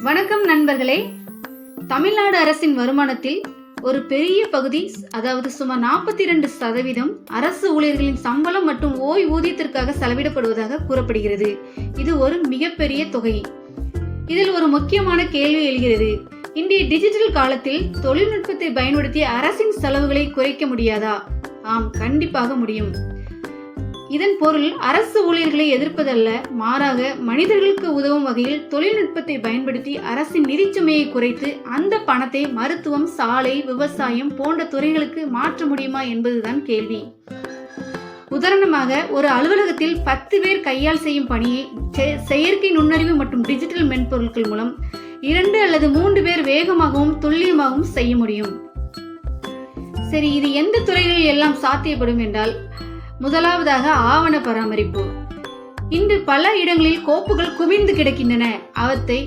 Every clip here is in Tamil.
வணக்கம் நண்பர்களே. தமிழ்நாடு அரசின் வருமானத்தில் ஒரு பெரிய பகுதி, அதாவது சுமார் 42% அரசு ஊழியர்களின் சம்பளம் மற்றும் ஓய்வூதியத்திற்காக செலவிடப்படுவதாக கூறப்படுகிறது. இது ஒரு மிகப்பெரிய தொகை. இதில் ஒரு முக்கியமான கேள்வி எழுகிறது. இன்றைய டிஜிட்டல் காலத்தில் தொழில்நுட்பத்தை பயன்படுத்தி அரசின் செலவுகளை குறைக்க முடியாதா? ஆம், கண்டிப்பாக முடியும். இதன் பொருள் அரசு ஊழியர்களை எதிர்ப்பதல்ல, மாறாக மனிதர்களுக்கு உதவும் வகையில் தொழில்நுட்பத்தை பயன்படுத்தி அரசின் நிதிச்சுமையை குறைத்து அந்த பணத்தை மருத்துவம், சாலை, விவசாயம் போன்ற துறைகளுக்கு மாற்ற முடியுமா என்பதுதான் கேள்வி. உதாரணமாக, ஒரு அலுவலகத்தில் 10 பேர் கையால் செய்யும் பணியை செயற்கை நுண்ணறிவு மற்றும் டிஜிட்டல் மென்பொருட்கள் மூலம் 2 அல்லது 3 பேர் வேகமாகவும் துல்லியமாகவும் செய்ய முடியும். சரி, இது எந்த துறைகளில் எல்லாம் சாத்தியப்படும் என்றால், முதலாவதாக ஆவண பராமரிப்பு. இன்று பல இடங்களில் கோப்புகள் குவிந்து கிடக்கின்றன. அவற்றை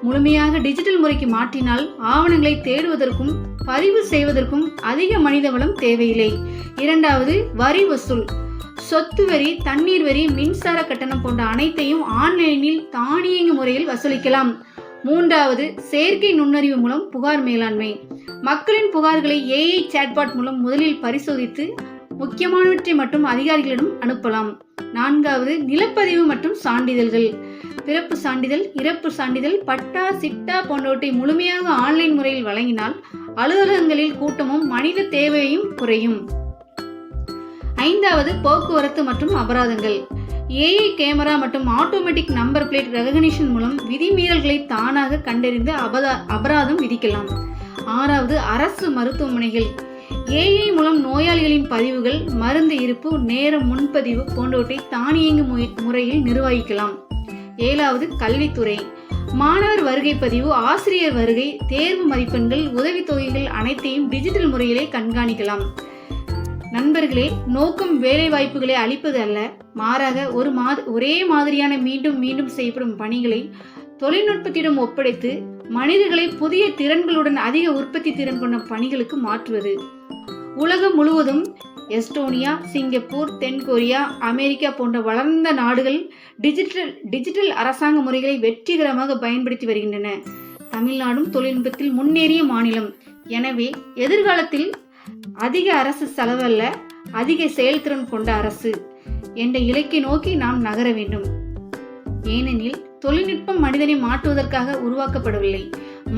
முழுமையாக டிஜிட்டல் முறைக்கு மாற்றினால் ஆவணங்களை தேடுவதற்கும் பதிவு செய்வதற்கும் அதிக மனித வளம் தேவையில்லை. இரண்டாவது, வரி வசூல். சொத்து வரி, தண்ணீர் வரி, மின்சார கட்டணம் போன்ற அனைத்தையும் ஆன்லைனில் தானியங்கி முறையில் வசூலிக்கலாம். மூன்றாவது, செயற்கை நுண்ணறிவு மூலம் புகார் மேலாண்மை. மக்களின் புகார்களை AI சாட்பாட் மூலம் முதலில் பரிசோதித்து முக்கியமானவற்றை மட்டும் அதிகாரிகளிடம் அனுப்பலாம். நான்காவது, நிலப்பதிவு மற்றும் சான்றிதழ்கள். பிறப்பு சான்றிதழ், இறப்பு சான்றிதழ், பட்டா, சிட்டா போன்றவற்றை முழுமையாக ஆன்லைன் முறையில் வழங்கினால் அலுவலகங்களில் கூட்டமும் மனித தேவையும் குறையும். ஐந்தாவது, போக்குவரத்து மற்றும் அபராதங்கள். AI கேமரா மற்றும் ஆட்டோமேட்டிக் நம்பர் பிளேட் ரெகக்னிஷன் மூலம் விதிமீறல்களை தானாக கண்டறிந்து அபராதம் விதிக்கலாம். ஆறாவது, அரசு மருத்துவமனைகள். AI மூலம் நோயாளிகளின் பதிவுகள், மருந்து இருப்பு, நேர முன்பதிவு போன்றவற்றை தானியங்கு முறையில் நிர்வகிக்கலாம். ஏழாவது, கல்வித்துறை. மாணவர் வருகை பதிவு, ஆசிரியர் வருகை, தேர்வு மதிப்பெண்கள், உதவித்தொகைகள் அனைத்தையும் டிஜிட்டல் முறையிலே கண்காணிக்கலாம். நண்பர்களே, நோக்கம் வேலை வாய்ப்புகளை அளிப்பது அல்ல, மாறாக ஒரே மாதிரியான மீண்டும் மீண்டும் செய்யப்படும் பணிகளை தொழில்நுட்பத்திடம் ஒப்படைத்து மனிதர்களை புதிய திறன்களுடன் அதிக உற்பத்தி திறன் கொண்ட பணிகளுக்கு மாற்றுவது. உலகம் முழுவதும் எஸ்டோனியா, சிங்கப்பூர், தென்கொரியா, அமெரிக்கா போன்ற வளர்ந்த நாடுகள் டிஜிட்டல் அரசாங்க முறைகளை வெற்றிகரமாக பயன்படுத்தி வருகின்றன. தமிழ்நாடும் தொழில்நுட்பத்தில் முன்னேறிய மாநிலம். எனவே எதிர்காலத்தில் அதிக அரசு செலவல்ல, அதிக செயல்திறன் கொண்ட அரசு என்ற இலக்கை நோக்கி நாம் நகர வேண்டும். ஏனெனில் தொழில்நுட்பம் மனிதனை மாற்றுவதற்காக உருவாக்கப்படவில்லை,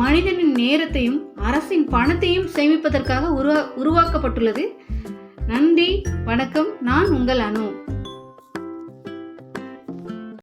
மனிதனின் நேரத்தையும் அரசின் பணத்தையும் சேமிப்பதற்காக உருவாக்கப்பட்டுள்ளது. நன்றி, வணக்கம். நான் உங்கள் அனு.